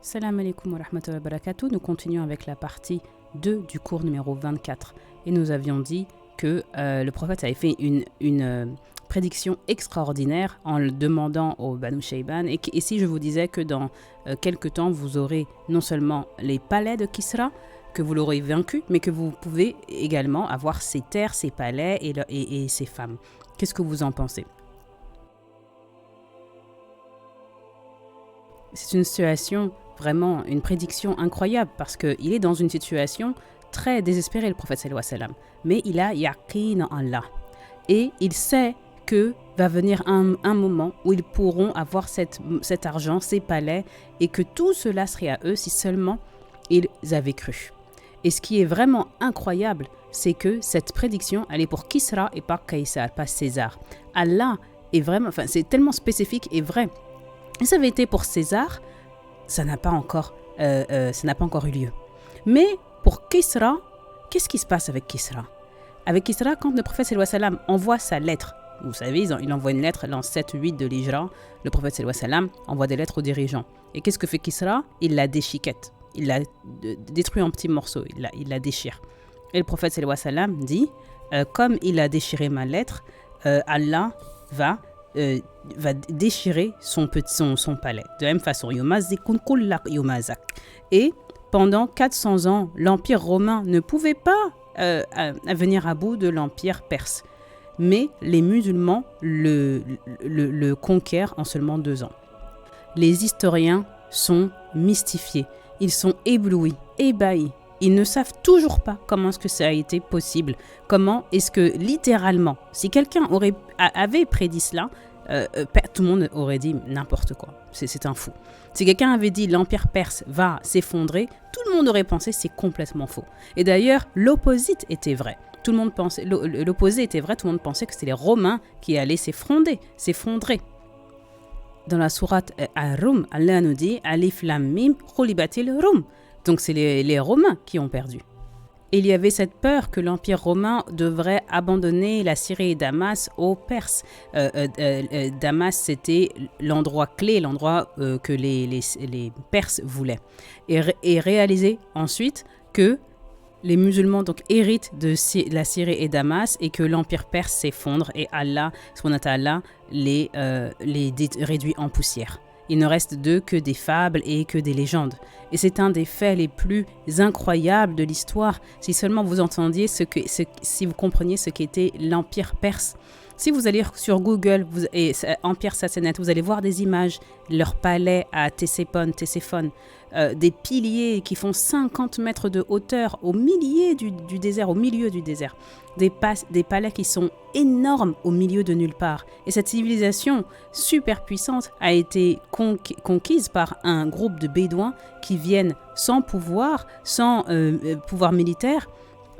Salam alaikum wa rahmatullahi wa barakatuh. Nous continuons avec la partie 2 du cours numéro 24. Et nous avions dit que le prophète avait fait une prédiction extraordinaire en le demandant au Banu Shayban. Et si je vous disais que dans quelques temps, vous aurez non seulement les palais de Kisra, que vous l'aurez vaincu, mais que vous pouvez également avoir ses terres, ses palais et ses femmes. Qu'est-ce que vous en pensez ? C'est une situation, vraiment une prédiction incroyable parce qu'il est dans une situation très désespérée, le prophète sallallahu alayhi wa sallam. Mais il a yaqin en Allah. Et il sait que va venir un moment où ils pourront avoir cet argent, ces palais, et que tout cela serait à eux si seulement ils avaient cru. Et ce qui est vraiment incroyable, c'est que cette prédiction, elle est pour Kisra et pas Caïsar, pas César. Allah est vraiment, c'est tellement spécifique et vrai. Et ça avait été pour César, ça n'a pas encore eu lieu. Mais pour Kisra, qu'est-ce qui se passe avec Kisra ? Avec Kisra, quand le prophète sallallahu alayhi wa sallam envoie sa lettre, vous savez, il envoie une lettre l'an 7-8 de l'Hijra, le prophète sallallahu alayhi wa sallam envoie des lettres aux dirigeants. Et qu'est-ce que fait Kisra ? Il la déchiquette, il la détruit en petits morceaux, il la déchire. Et le prophète sallallahu alayhi wa sallam dit, comme il a déchiré ma lettre, Allah va déchirer son palais. De la même façon, et pendant 400 ans, l'Empire romain ne pouvait pas venir à bout de l'Empire perse. Mais les musulmans le conquièrent en seulement 2 ans. Les historiens sont mystifiés. Ils sont éblouis, ébahis. Ils ne savent toujours pas comment est-ce que ça a été possible. Comment est-ce que, littéralement, si quelqu'un avait prédit cela, tout le monde aurait dit n'importe quoi. C'est un fou. Si quelqu'un avait dit l'Empire perse va s'effondrer, tout le monde aurait pensé c'est complètement faux. Et d'ailleurs, l'opposite était vrai. Tout le monde pensait, l'opposé était vrai, tout le monde pensait que c'était les Romains qui allaient s'effondrer. Dans la sourate Ar-Rum, Allah nous dit Alif Lam Mim Khulibatil Rum. Donc c'est les Romains qui ont perdu. Et il y avait cette peur que l'Empire romain devrait abandonner la Syrie et Damas aux Perses. Damas, c'était l'endroit clé, l'endroit que les Perses voulaient. Et réaliser ensuite que les musulmans donc héritent de la Syrie et Damas et que l'Empire perse s'effondre et Allah, subhanahu wa ta'ala, les réduit en poussière. Il ne reste d'eux que des fables et que des légendes. Et c'est un des faits les plus incroyables de l'histoire. Si seulement vous entendiez si vous compreniez ce qu'était l'Empire perse. Si vous allez sur Google et Empire sassanide, vous allez voir des images, leur palais à Ctésiphon, des piliers qui font 50 mètres de hauteur au milieu du désert, des palais qui sont énormes au milieu de nulle part. Et cette civilisation super puissante a été conquise par un groupe de bédouins qui viennent sans pouvoir, sans pouvoir militaire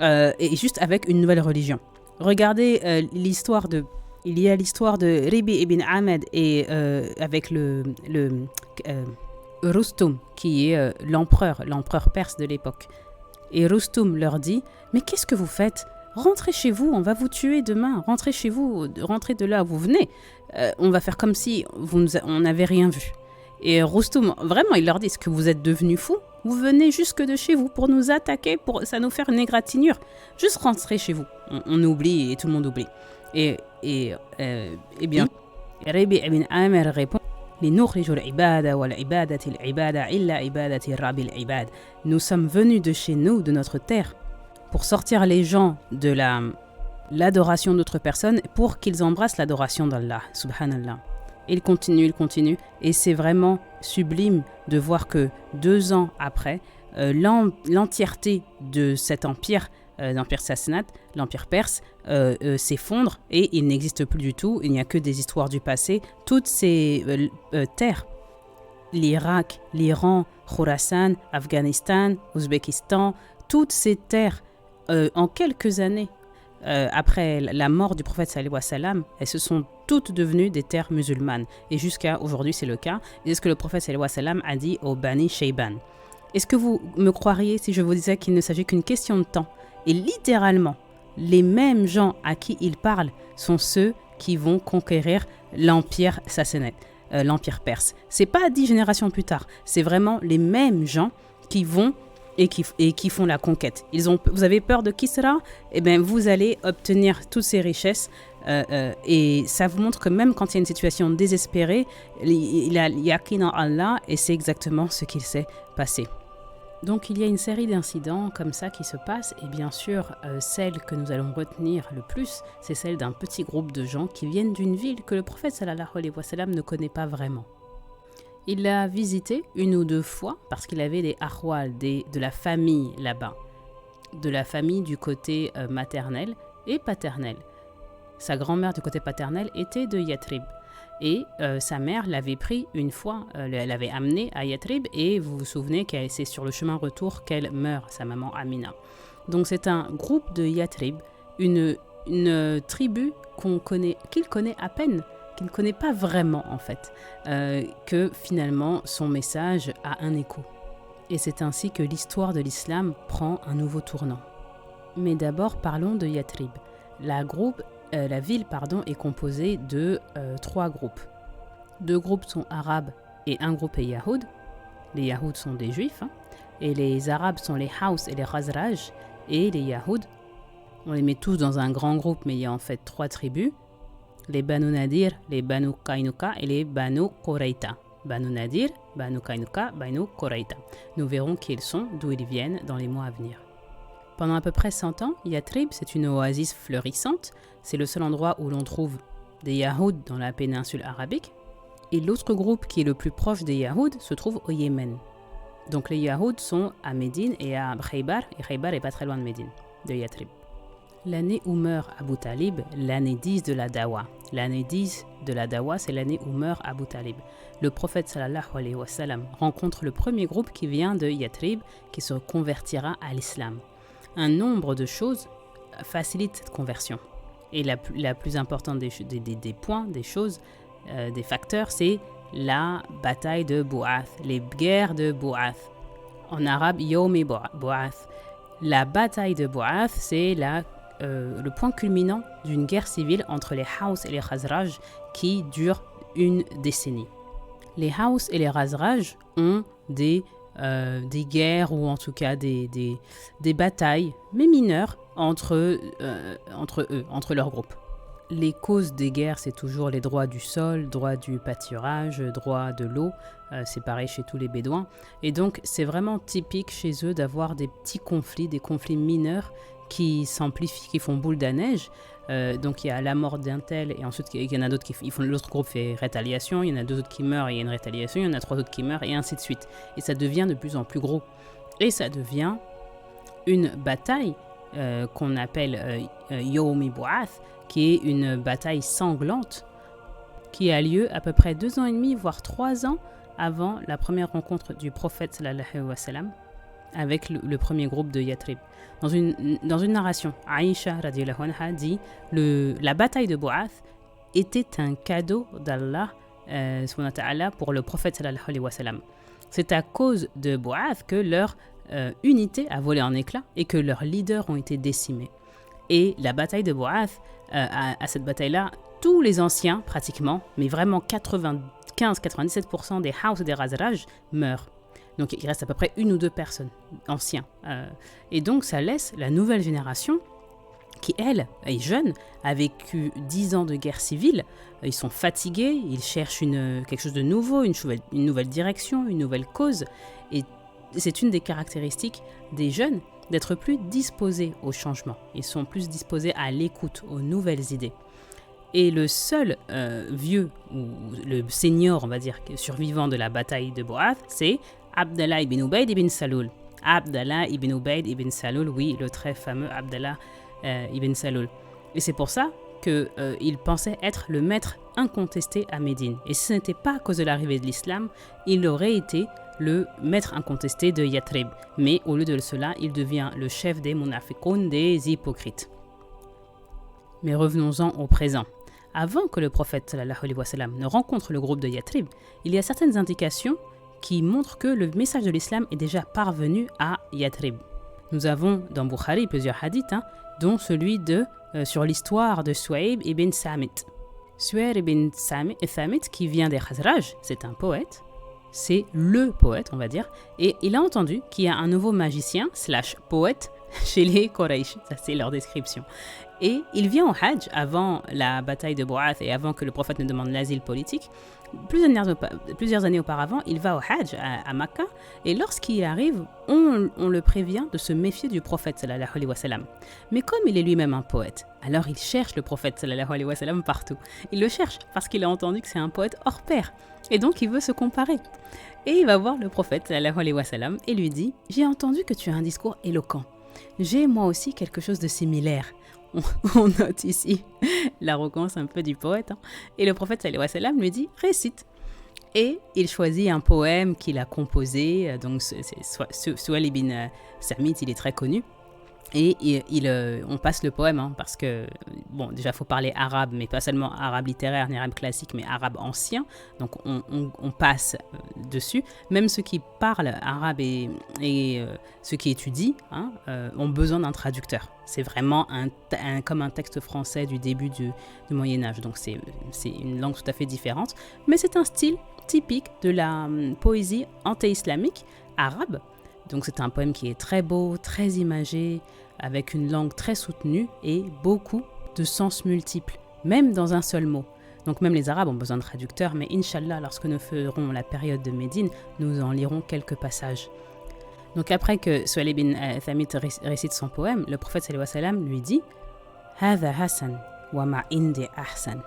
et juste avec une nouvelle religion. Regardez il y a l'histoire de Ribi ibn Ahmed et avec le Rustum qui est l'empereur perse de l'époque. Et Rustum leur dit « Mais qu'est-ce que vous faites ? Rentrez chez vous, on va vous tuer demain. Rentrez chez vous, rentrez de là où vous venez. On va faire comme si on n'avait rien vu. » Et Rustum, vraiment, il leur dit « Est-ce que vous êtes devenus fous ? Vous venez jusque de chez vous pour nous attaquer, pour ça nous faire une égratignure. Juste rentrez chez vous. » On oublie et tout le monde oublie. Et bien, Rabi ibn Amr répond nous sommes venus de chez nous, de notre terre, pour sortir les gens de l'adoration d'autres personnes pour qu'ils embrassent l'adoration d'Allah, subhanallah. Il continue, et c'est vraiment sublime de voir que 2 ans après, l'entièreté de cet empire, l'empire sassanide, l'empire perse, s'effondre et il n'existe plus du tout, il n'y a que des histoires du passé. Toutes ces terres, l'Irak, l'Iran, Khorasan, Afghanistan, Ouzbékistan, toutes ces terres, en quelques années, après la mort du prophète sallallahu alayhi wa sallam, elles se sont toutes devenues des terres musulmanes. Et jusqu'à aujourd'hui, c'est le cas. C'est ce que le prophète sallallahu alayhi wa sallam a dit au Bani Shayban. Est-ce que vous me croiriez si je vous disais qu'il ne s'agit qu'une question de temps ? Et littéralement, les mêmes gens à qui il parle sont ceux qui vont conquérir l'empire sassanide. l'Empire perse. C'est pas 10 générations plus tard, c'est vraiment les mêmes gens qui vont et qui font la conquête. Vous avez peur de Kisra? Eh bien, vous allez obtenir toutes ces richesses. Et ça vous montre que même quand il y a une situation désespérée, il a yakin en Allah et c'est exactement ce qu'il s'est passé. Donc il y a une série d'incidents comme ça qui se passent et bien sûr celle que nous allons retenir le plus, c'est celle d'un petit groupe de gens qui viennent d'une ville que le prophète sallallahu alayhi wa sallam ne connaît pas vraiment. Il l'a visité une ou deux fois parce qu'il avait des ahwal, de la famille là-bas, de la famille du côté maternel et paternel. Sa grand-mère du côté paternel était de Yathrib et sa mère l'avait pris une fois, l'avait amené à Yathrib et vous vous souvenez que c'est sur le chemin retour qu'elle meurt, sa maman Amina. Donc c'est un groupe de Yathrib, une tribu qu'il connaît à peine, qu'il ne connaît pas vraiment en fait, que finalement son message a un écho. Et c'est ainsi que l'histoire de l'islam prend un nouveau tournant. Mais d'abord parlons de Yathrib. La ville est composée de 3 groupes. 2 groupes sont arabes et un groupe est yahoud. Les yahoud sont des juifs, et les arabes sont les Haus et les Khazraj, et les yahoud, on les met tous dans un grand groupe, mais il y a en fait 3 tribus. Les Banu Nadir, les Banu Kainuka et les Banu Qurayta. Banu Nadir, Banu Kainuka, Banu Qurayta. Nous verrons qui ils sont, d'où ils viennent dans les mois à venir. Pendant à peu près 100 ans, Yathrib, c'est une oasis fleurissante. C'est le seul endroit où l'on trouve des Yahoud dans la péninsule arabique. Et l'autre groupe qui est le plus proche des Yahoud se trouve au Yémen. Donc les Yahoud sont à Médine et à Khaybar, et Khaybar est pas très loin de Médine, de Yathrib. L'année où meurt Abu Talib, l'année 10 de la Dawa. L'année 10 de la Dawa, c'est l'année où meurt Abu Talib. Le prophète sallallahu alayhi wa sallam rencontre le premier groupe qui vient de Yathrib, qui se convertira à l'islam. Un nombre de choses facilite cette conversion. Et la plus importante des points, des choses, des facteurs, c'est la bataille de Bou'ath, les guerres de Bou'ath. En arabe, Yawm Bou'ath. La bataille de Bou'ath, c'est le point culminant d'une guerre civile entre les Haus et les Khazraj qui dure une décennie. Les Haus et les Khazraj ont des guerres ou en tout cas des batailles, mais mineures, entre eux, entre leurs groupes. Les causes des guerres, c'est toujours les droits du sol, droits du pâturage, droits de l'eau, c'est pareil chez tous les Bédouins. Et donc, c'est vraiment typique chez eux d'avoir des petits conflits, des conflits mineurs qui s'amplifient, qui font boule de neige. Donc, il y a la mort d'un tel, et ensuite, il y en a d'autres qui font, l'autre groupe fait rétaliation, il y en a 2 autres qui meurent, et il y a une rétaliation, il y en a 3 autres qui meurent, et ainsi de suite. Et ça devient de plus en plus gros. Et ça devient une bataille qu'on appelle Yawm Bou'ath, qui est une bataille sanglante qui a lieu à peu près 2 ans et demi, voire 3 ans avant la première rencontre du prophète sallallahu alayhi wa sallam avec le premier groupe de Yathrib. Dans une narration, Aïcha radiyallahu anha dit la bataille de Bou'ath était un cadeau d'Allah subhanahu wa ta'ala pour le prophète sallallahu alayhi wa sallam. C'est à cause de Bou'ath que leur unité a volé en éclats et que leurs leaders ont été décimés. Et la bataille de Bou'ath, à cette bataille-là, tous les anciens, pratiquement, mais vraiment 95-97% des Haus et des Khazraj meurent. Donc il reste à peu près 1 ou 2 personnes anciens. Et donc ça laisse la nouvelle génération, qui elle est jeune, a vécu 10 ans de guerre civile, ils sont fatigués, ils cherchent quelque chose de nouveau, une nouvelle direction, une nouvelle cause. Et c'est une des caractéristiques des jeunes, d'être plus disposés au changement. Ils sont plus disposés à l'écoute, aux nouvelles idées. Et le seul vieux, ou le senior, on va dire, survivant de la bataille de Bou'ath, c'est Abdallah ibn Ubayd ibn Saloul. Abdallah ibn Ubayd ibn Saloul, oui, le très fameux Abdallah ibn Saloul. Et c'est pour ça qu'il pensait être le maître incontesté à Médine. Et si ce n'était pas à cause de l'arrivée de l'islam, il aurait été le maître incontesté de Yathrib. Mais au lieu de cela, il devient le chef des munafiqoun, des hypocrites. Mais revenons-en au présent. Avant que le prophète sallallahu alayhi wa sallam ne rencontre le groupe de Yathrib, il y a certaines indications qui montrent que le message de l'islam est déjà parvenu à Yathrib. Nous avons dans Bukhari plusieurs hadiths, dont celui sur l'histoire de Suhaib ibn Samit. Suhair ibn Thamit, qui vient des Khazraj, c'est un poète. C'est le poète, on va dire. Et il a entendu qu'il y a un nouveau magicien / poète chez les Quraysh. Ça, c'est leur description. Et il vient au Hajj avant la bataille de Bou'ath et avant que le prophète ne demande l'asile politique. Plusieurs années auparavant, il va au Hajj à Makkah. Et lorsqu'il arrive, on le prévient de se méfier du prophète sallallahu alayhi wa sallam. Mais comme il est lui-même un poète, alors il cherche le prophète sallallahu alayhi wa sallam partout. Il le cherche parce qu'il a entendu que c'est un poète hors pair. Et donc il veut se comparer. Et il va voir le prophète sallallahu alayhi wa sallam et lui dit « J'ai entendu que tu as un discours éloquent. J'ai moi aussi quelque chose de similaire. » On note ici l'arrogance un peu du poète. Et le prophète sallallahu alayhi wa sallam lui dit « Récite ». Et il choisit un poème qu'il a composé. Donc Suhail ibn Thamit, il est très connu. Et on passe le poème, parce que, bon, déjà, il faut parler arabe, mais pas seulement arabe littéraire, ni arabe classique, mais arabe ancien. Donc, on passe dessus. Même ceux qui parlent arabe et ceux qui étudient ont besoin d'un traducteur. C'est vraiment comme un texte français du début du Moyen-Âge. Donc, c'est une langue tout à fait différente. Mais c'est un style typique de la poésie anté-islamique arabe. Donc, c'est un poème qui est très beau, très imagé, avec une langue très soutenue et beaucoup de sens multiples, même dans un seul mot. Donc même les Arabes ont besoin de traducteurs, mais Inch'Allah, lorsque nous ferons la période de Médine, nous en lirons quelques passages. Donc après que Suhail ibn Thamit récite son poème, le prophète sallallahu alayhi wa sallam lui dit « Hadha Hassan wa ma indi ahsan »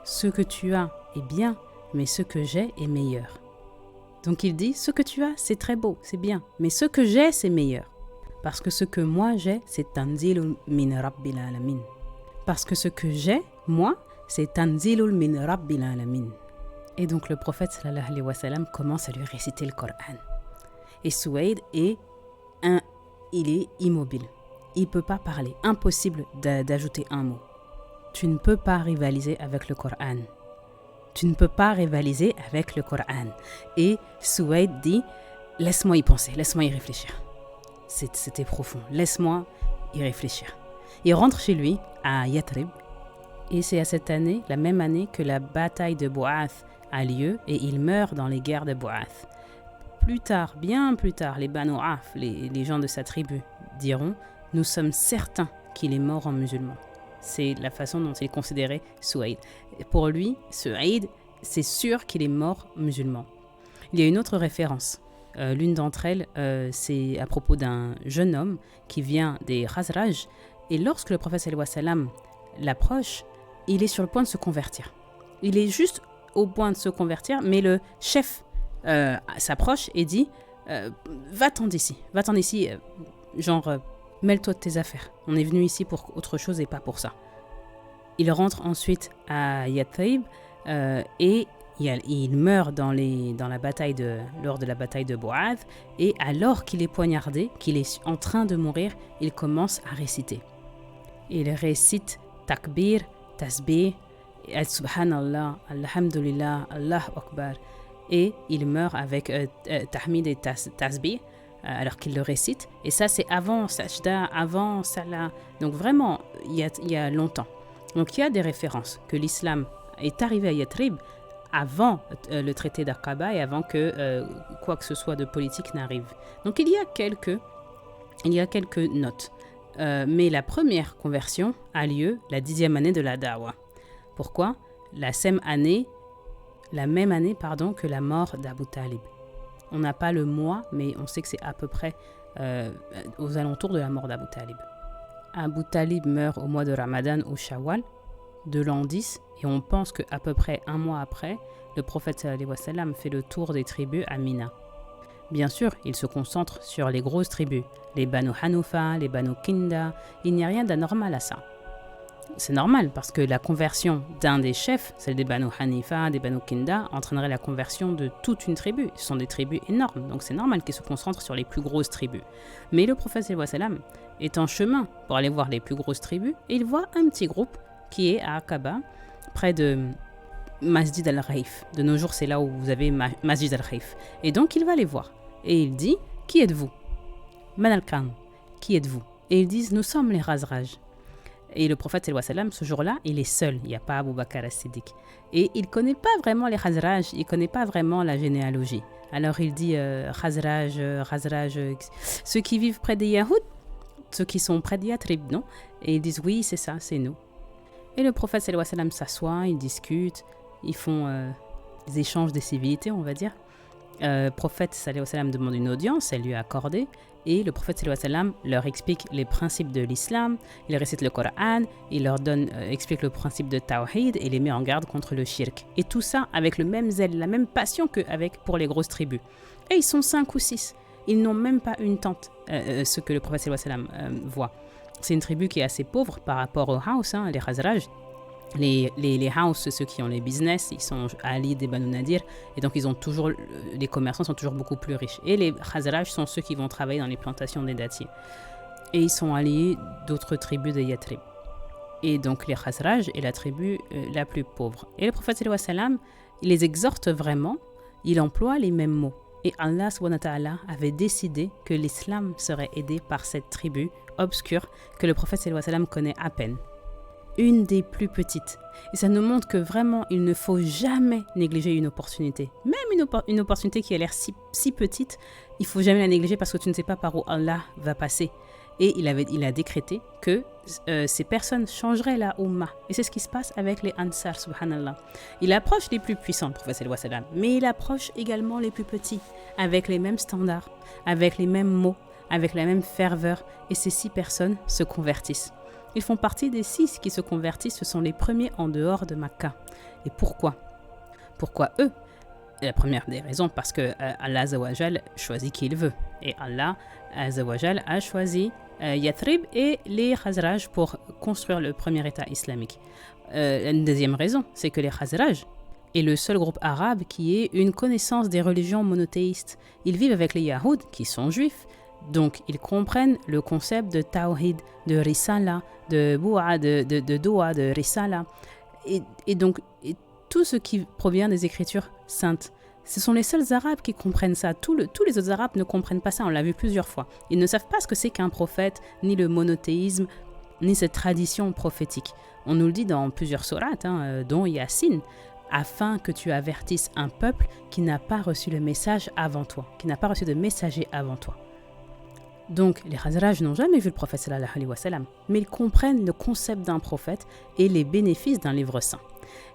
Ce que tu as est bien, mais ce que j'ai est meilleur. Donc il dit « Ce que tu as, c'est très beau, c'est bien, mais ce que j'ai, c'est meilleur. » Parce que ce que moi j'ai, c'est tanzilul min rabbil alamin. Parce que ce que j'ai, moi, c'est tanzilul min rabbil alamin. Et donc le prophète sallallahu alayhi wa sallam commence à lui réciter le Coran. Et Suhail il est immobile. Il ne peut pas parler. Impossible d'ajouter un mot. Tu ne peux pas rivaliser avec le Coran. Tu ne peux pas rivaliser avec le Coran. Et Suhail dit, laisse-moi y penser, laisse-moi y réfléchir. C'était profond. Laisse-moi y réfléchir. Il rentre chez lui, à Yathrib, et c'est à cette année, la même année, que la bataille de Bou'ath a lieu, et il meurt dans les guerres de Bou'ath. Plus tard, bien plus tard, les Banu Auf, les gens de sa tribu, diront « Nous sommes certains qu'il est mort en musulman ». C'est la façon dont il considérait Suhail. Pour lui, Suhail, c'est sûr qu'il est mort musulman. Il y a une autre référence. L'une d'entre elles, c'est à propos d'un jeune homme qui vient des Khazraj. Et lorsque le prophète sallallahu alayhi wa sallam l'approche, il est sur le point de se convertir. Il est juste au point de se convertir, mais le chef s'approche et dit va-t'en d'ici, mêle-toi de tes affaires. On est venu ici pour autre chose et pas pour ça. Il rentre ensuite à Yathrib et il meurt lors de la bataille de Bou'ath, et alors qu'il est poignardé, qu'il est en train de mourir, il commence à réciter. Il récite Takbir, Tasbih, Subhanallah, Alhamdulillah, Allahu Akbar, et il meurt avec Tahmid et Tasbih, alors qu'il le récite. Et ça, c'est avant Sajda, avant Salah. Donc vraiment, il y a longtemps. Donc il y a des références que l'islam est arrivé à Yathrib avant le traité d'Aqaba et avant que quoi que ce soit de politique n'arrive. Donc il y a quelques notes. Mais la première conversion a lieu la 10e année de la Da'wa. Pourquoi ? La même année que la mort d'Abu Talib. On n'a pas le mois, mais on sait que c'est à peu près aux alentours de la mort d'Abu Talib. Abu Talib meurt au mois de Ramadan ou Shawwal de l'an 10, et on pense qu'à peu près un mois après, le prophète sallallahu alayhi wa sallam fait le tour des tribus à Mina. Bien sûr, il se concentre sur les grosses tribus, les Banu Hanufa, les Banu Kinda. Il n'y a rien d'anormal à ça. C'est normal parce que la conversion d'un des chefs, celle des Banu Hanifa, des Banu Kinda, entraînerait la conversion de toute une tribu. Ce sont des tribus énormes, donc c'est normal qu'ils se concentrent sur les plus grosses tribus. Mais le prophète sallallahu alayhi wa sallam est en chemin pour aller voir les plus grosses tribus, et il voit un petit groupe qui est à Aqaba, près de Masjid al-Raif. De nos jours, c'est là où vous avez Masjid al-Raif. Et donc, il va les voir. Et il dit, qui êtes-vous ? Man al-Khan, qui êtes-vous ? Et ils disent, nous sommes les Khazraj. Et le prophète sallallahu alayhi wa sallam, ce jour-là, il est seul. Il n'y a pas Abu Bakr as-Siddiq. Et il ne connaît pas vraiment les Khazraj, il ne connaît pas vraiment la généalogie. Alors il dit Khazraj, ceux qui vivent près des Yahoud, ceux qui sont près de Yatrib, non? Et ils disent oui, c'est ça, c'est nous. Et le prophète sallallahu alayhi wa sallam s'assoit, ils discutent, ils font des échanges de civilités, on va dire. Le prophète sallallahu alayhi wa sallam demande une audience, elle lui est accordée. Et le prophète sallallahu alayhi wa sallam leur explique les principes de l'islam, il récite le Coran, il leur explique le principe de Tawhid et les met en garde contre le shirk. Et tout ça avec le même zèle, la même passion qu'avec pour les grosses tribus. Et ils sont 5 ou 6. Ils n'ont même pas une tente, ce que le prophète sallallahu alayhi wa sallam voit. C'est une tribu qui est assez pauvre par rapport aux Haus, les Khazraj. Les Haus, ceux qui ont les business, ils sont alliés des Banu Nadir et donc les commerçants sont toujours beaucoup plus riches. Et les Khazraj sont ceux qui vont travailler dans les plantations des dattiers. Et ils sont alliés d'autres tribus de Yatrib. Et donc les Khazraj est la tribu la plus pauvre. Et le prophète sallallahu alayhi wa sallam, il les exhorte vraiment, il emploie les mêmes mots. Et Allah subhanahu wa ta'ala avait décidé que l'islam serait aidé par cette tribu obscure que le prophète sallallahu alayhi wa sallam connaît à peine. Une des plus petites. Et ça nous montre que vraiment, il ne faut jamais négliger une opportunité. Même une opportunité qui a l'air si petite, il ne faut jamais la négliger parce que tu ne sais pas par où Allah va passer. Et il a décrété que ces personnes changeraient la Ummah. Et c'est ce qui se passe avec les Ansar, subhanallah. Il approche les plus puissants, le prophète sallallahu alayhi wa sallam, mais il approche également les plus petits, avec les mêmes standards, avec les mêmes mots, avec la même ferveur. Et ces 6 personnes se convertissent. Ils font partie des 6 qui se convertissent, ce sont les premiers en dehors de Makkah. Et pourquoi? Pourquoi eux? La première des raisons, parce que Allah Azawajal choisit qui il veut. Et Allah Azawajal a choisi Yathrib et les Khazraj pour construire le premier État islamique. Une deuxième raison, c'est que les Khazraj est le seul groupe arabe qui ait une connaissance des religions monothéistes. Ils vivent avec les Yahoud, qui sont juifs, donc ils comprennent le concept de Tawhid, de Risala, de Boua, de Doua, de Risala, et donc tout ce qui provient des Écritures saintes. Ce sont les seuls Arabes qui comprennent ça. Tous les autres Arabes ne comprennent pas ça, on l'a vu plusieurs fois. Ils ne savent pas ce que c'est qu'un prophète, ni le monothéisme, ni cette tradition prophétique. On nous le dit dans plusieurs sourates, dont Yassine, afin que tu avertisses un peuple qui n'a pas reçu le message avant toi, qui n'a pas reçu de messager avant toi. Donc, les Khazraj n'ont jamais vu le prophète sallallahu alayhi wa sallam, mais ils comprennent le concept d'un prophète et les bénéfices d'un livre saint.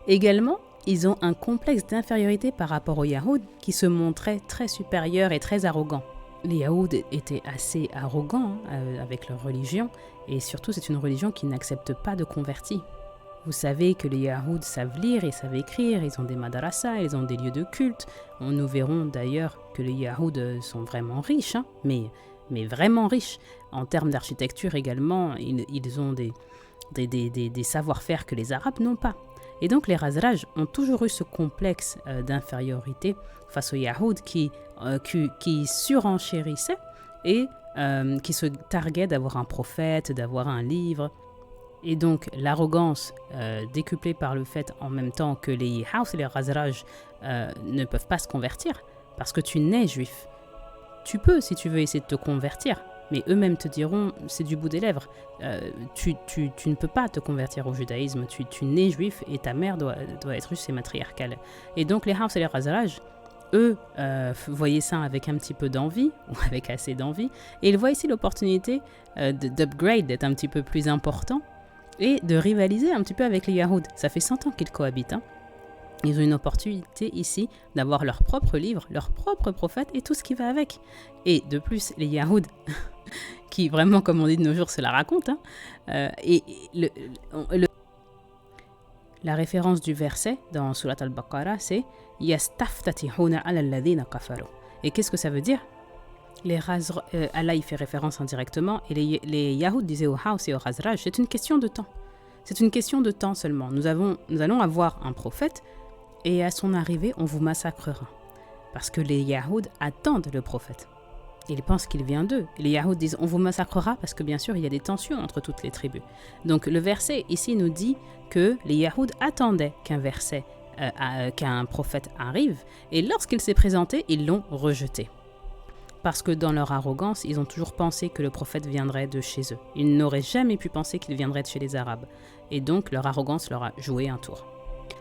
Également, ils ont un complexe d'infériorité par rapport aux Yahoud qui se montraient très supérieurs et très arrogants. Les Yahoud étaient assez arrogants avec leur religion, et surtout c'est une religion qui n'accepte pas de convertis. Vous savez que les Yahoud savent lire et savent écrire, ils ont des madrasas, ils ont des lieux de culte. Nous verrons d'ailleurs que les Yahoud sont vraiment riches, mais vraiment riches. En termes d'architecture également, ils ont des savoir-faire que les Arabes n'ont pas. Et donc les Khazraj ont toujours eu ce complexe d'infériorité face aux Yahoud qui surenchérissaient et qui se targuaient d'avoir un prophète, d'avoir un livre. Et donc l'arrogance décuplée par le fait en même temps que les Haus et les Khazraj ne peuvent pas se convertir parce que tu nais juif. Tu peux, si tu veux, essayer de te convertir, mais eux-mêmes te diront, c'est du bout des lèvres. Tu ne peux pas te convertir au judaïsme, tu nais juif et ta mère doit être juive, c'est matriarcal. Et donc les Haus et les Khazraj, eux, voyaient ça avec un petit peu d'envie, ou avec assez d'envie, et ils voient ici l'opportunité d'upgrade, d'être un petit peu plus important, et de rivaliser un petit peu avec les Yahoud. Ça fait 100 ans qu'ils cohabitent, Ils ont une opportunité ici d'avoir leur propre livre, leur propre prophète et tout ce qui va avec. Et de plus, les Yahoud, qui vraiment, comme on dit de nos jours, se la racontent. La référence du verset dans Surat al-Baqarah, c'est « Yastaftatihuna ala alladhina kafaru ». Et qu'est-ce que ça veut dire? Allah y fait référence indirectement, et les Yahoud disaient aux Haus et aux Khazraj, c'est une question de temps. C'est une question de temps seulement. Nous allons avoir un prophète, et à son arrivée, on vous massacrera. Parce que les Yahoud attendent le prophète. Ils pensent qu'il vient d'eux. Les Yahoud disent, on vous massacrera, parce que bien sûr, il y a des tensions entre toutes les tribus. Donc le verset ici nous dit que les Yahoud attendaient qu'un prophète arrive, et lorsqu'il s'est présenté, ils l'ont rejeté. Parce que dans leur arrogance, ils ont toujours pensé que le prophète viendrait de chez eux. Ils n'auraient jamais pu penser qu'il viendrait de chez les Arabes. Et donc, leur arrogance leur a joué un tour.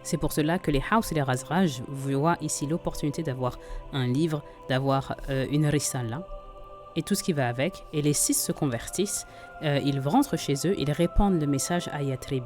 C'est pour cela que les Haus et les Khazraj voient ici l'opportunité d'avoir un livre, d'avoir une risala et tout ce qui va avec. Et les 6 se convertissent, ils rentrent chez eux, ils répandent le message à Yathrib.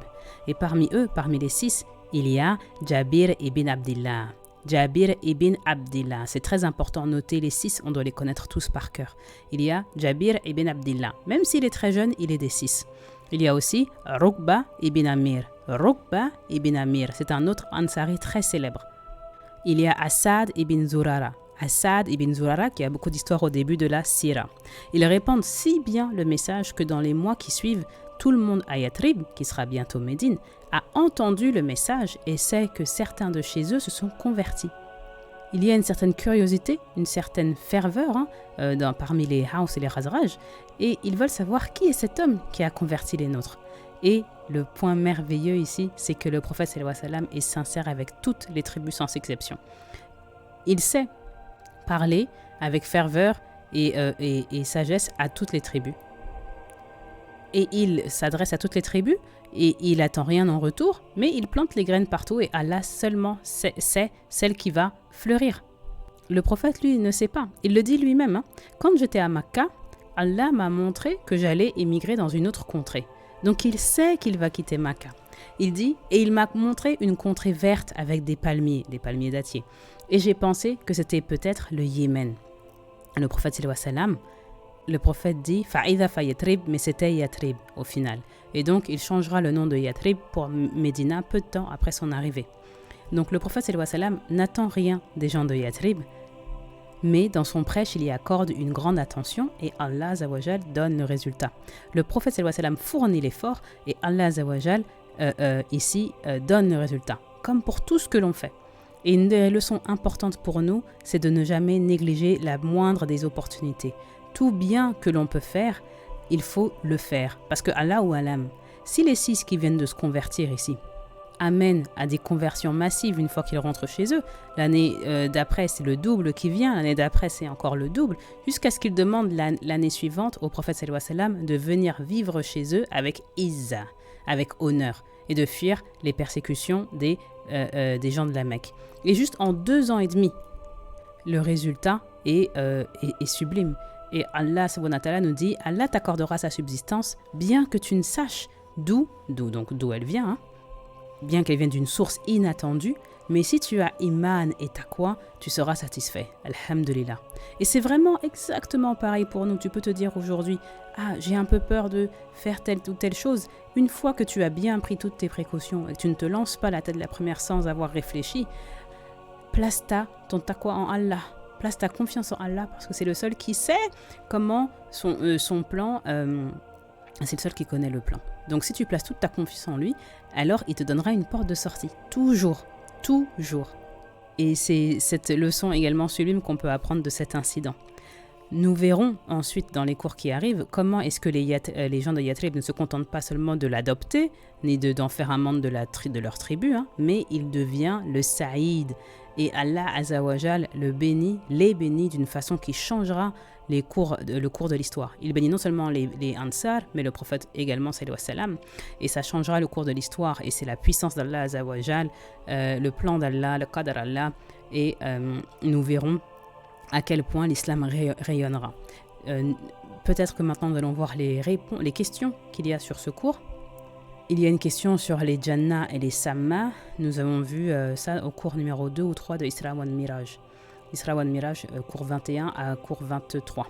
Et parmi eux, parmi les 6, il y a Jabir ibn Abdillah. Jabir ibn Abdillah, c'est très important, notez les 6, on doit les connaître tous par cœur. Il y a Jabir ibn Abdillah, même s'il est très jeune, il est des 6. Il y a aussi Rukba ibn Amir. Rukba ibn Amir, c'est un autre Ansari très célèbre. Il y a Asad ibn Zurara. Asad ibn Zurara qui a beaucoup d'histoires au début de la Sira. Ils répandent si bien le message que dans les mois qui suivent, tout le monde à Yathrib, qui sera bientôt Médine, a entendu le message et sait que certains de chez eux se sont convertis. Il y a une certaine curiosité, une certaine ferveur parmi les Haus et les Khazraj, et ils veulent savoir qui est cet homme qui a converti les nôtres. Et le point merveilleux ici, c'est que le prophète sallallahu alayhi wa sallam est sincère avec toutes les tribus sans exception. Il sait parler avec ferveur et sagesse à toutes les tribus. Et il s'adresse à toutes les tribus et il n'attend rien en retour, mais il plante les graines partout et Allah seulement sait celle qui va fleurir. Le prophète, lui, ne sait pas. Il le dit lui-même. Quand j'étais à Makka, Allah m'a montré que j'allais émigrer dans une autre contrée. Donc il sait qu'il va quitter Makka. Il dit, et il m'a montré une contrée verte avec des palmiers dattiers. Et j'ai pensé que c'était peut-être le Yémen. Le prophète sallallahu alayhi wa sallam, le prophète dit Fa'idha fa Yatrib, mais c'était Yatrib au final. Et donc il changera le nom de Yatrib pour Médina peu de temps après son arrivée. Donc le prophète sallallahu alayhi wa sallam n'attend rien des gens de Yatrib, mais dans son prêche il y accorde une grande attention et Allah Azza wa Jal donne le résultat. Le prophète sallallahu alayhi wa sallam fournit l'effort et Allah Azza wa Jal donne le résultat, comme pour tout ce que l'on fait. Et une des leçons importantes pour nous, c'est de ne jamais négliger la moindre des opportunités. Tout bien que l'on peut faire, il faut le faire. Parce que Allah ou Alam, si les 6 qui viennent de se convertir ici amènent à des conversions massives une fois qu'ils rentrent chez eux, l'année d'après c'est le double qui vient, l'année d'après c'est encore le double, jusqu'à ce qu'ils demandent l'année suivante au prophète sallallahu alayhi wa sallam de venir vivre chez eux avec izza, avec honneur, et de fuir les persécutions des gens de la Mecque. Et juste en 2 ans et demi, le résultat est sublime. Et Allah subhanahu wa ta'ala nous dit, Allah t'accordera sa subsistance, bien que tu ne saches d'où elle vient, bien qu'elle vienne d'une source inattendue, mais si tu as iman et taqwa, tu seras satisfait. Alhamdulillah. Et c'est vraiment exactement pareil pour nous. Tu peux te dire aujourd'hui, j'ai un peu peur de faire telle ou telle chose. Une fois que tu as bien pris toutes tes précautions et que tu ne te lances pas la tête de la première sans avoir réfléchi, place ton taqwa en Allah. Place ta confiance en Allah parce que c'est le seul qui sait comment son plan, c'est le seul qui connaît le plan. Donc si tu places toute ta confiance en lui, alors il te donnera une porte de sortie. Toujours. Et c'est cette leçon également sublime qu'on peut apprendre de cet incident. Nous verrons ensuite dans les cours qui arrivent comment est-ce que les gens de Yathrib ne se contentent pas seulement de l'adopter, ni d'en faire un membre de leur tribu, mais il devient le Saïd. Et Allah Azza wa Jal les bénit d'une façon qui changera le cours de l'histoire. Il bénit non seulement les Ansar, mais le prophète également, sallallahu alayhi wa sallam, et ça changera le cours de l'histoire, et c'est la puissance d'Allah Azza wa Jal, le plan d'Allah, le qadr Allah, et nous verrons à quel point l'islam rayonnera. Peut-être que maintenant nous allons voir les questions qu'il y a sur ce cours. Il y a une question sur les Jannah et les Samma. Nous avons vu ça au cours numéro 2 ou 3 de Isra wal Miraj. Isra wal Miraj, cours 21 à cours 23.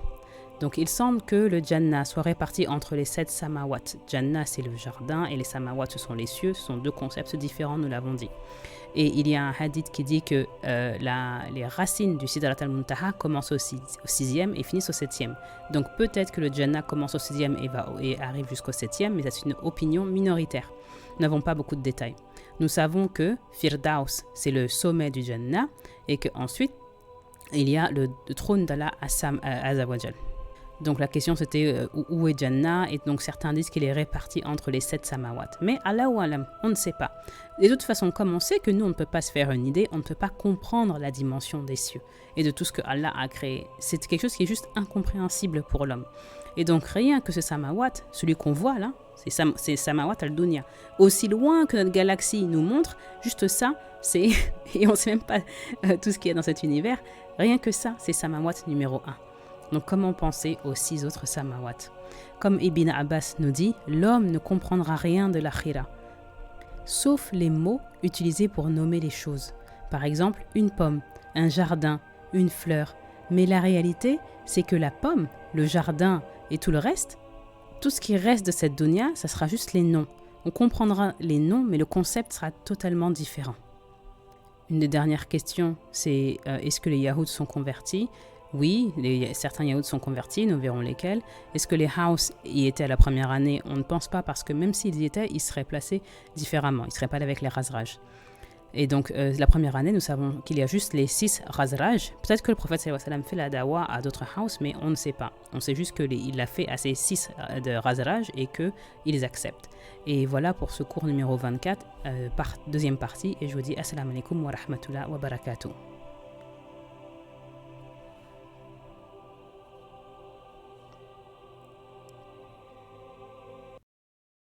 Donc il semble que le Jannah soit réparti entre les 7 Samawat. Jannah c'est le jardin et les Samawat ce sont les cieux. Ce sont 2 concepts différents, nous l'avons dit. Et il y a un hadith qui dit que les racines du Sidrat al-Muntaha commencent au 6e et finissent au 7e. Donc peut-être que le Jannah commence au 6e et arrive jusqu'au 7e, mais c'est une opinion minoritaire. Nous n'avons pas beaucoup de détails. Nous savons que Firdaus, c'est le sommet du Jannah et qu'ensuite, il y a le trône d'Allah Azza wa Jal. Donc la question c'était où est Jannah, et donc certains disent qu'il est réparti entre les 7 samawat. Mais Allah ou alam, on ne sait pas. Et de toute façon, comme on sait que nous on ne peut pas se faire une idée, on ne peut pas comprendre la dimension des cieux et de tout ce que Allah a créé. C'est quelque chose qui est juste incompréhensible pour l'homme. Et donc rien que ce samawat, celui qu'on voit là, c'est samawat al-dunya. Aussi loin que notre galaxie nous montre, juste ça, c'est et on ne sait même pas tout ce qu'il y a dans cet univers. Rien que ça, c'est samawat numéro 1. Donc comment penser aux 6 autres samawat? Comme Ibn Abbas nous dit, l'homme ne comprendra rien de l'akhira, sauf les mots utilisés pour nommer les choses. Par exemple, une pomme, un jardin, une fleur. Mais la réalité, c'est que la pomme, le jardin et tout le reste, tout ce qui reste de cette dunya, ça sera juste les noms. On comprendra les noms, mais le concept sera totalement différent. Une des dernières questions, c'est est-ce que les Yahouds sont convertis? Oui, certains Yahouds sont convertis, nous verrons lesquels. Est-ce que les Haus y étaient à la première année? On ne pense pas, parce que même s'ils y étaient, ils seraient placés différemment. Ils ne seraient pas avec les Khazraj. Et donc, la première année, nous savons qu'il y a juste les 6 Khazraj. Peut-être que le prophète sallallahu alayhi wa sallam fait la dawa à d'autres Haus, mais on ne sait pas. On sait juste qu'il l'a fait à ces 6 de Khazraj et qu'ils les acceptent. Et voilà pour ce cours numéro 24, deuxième partie. Et je vous dis assalamu alaikum wa rahmatullah wa barakatuh.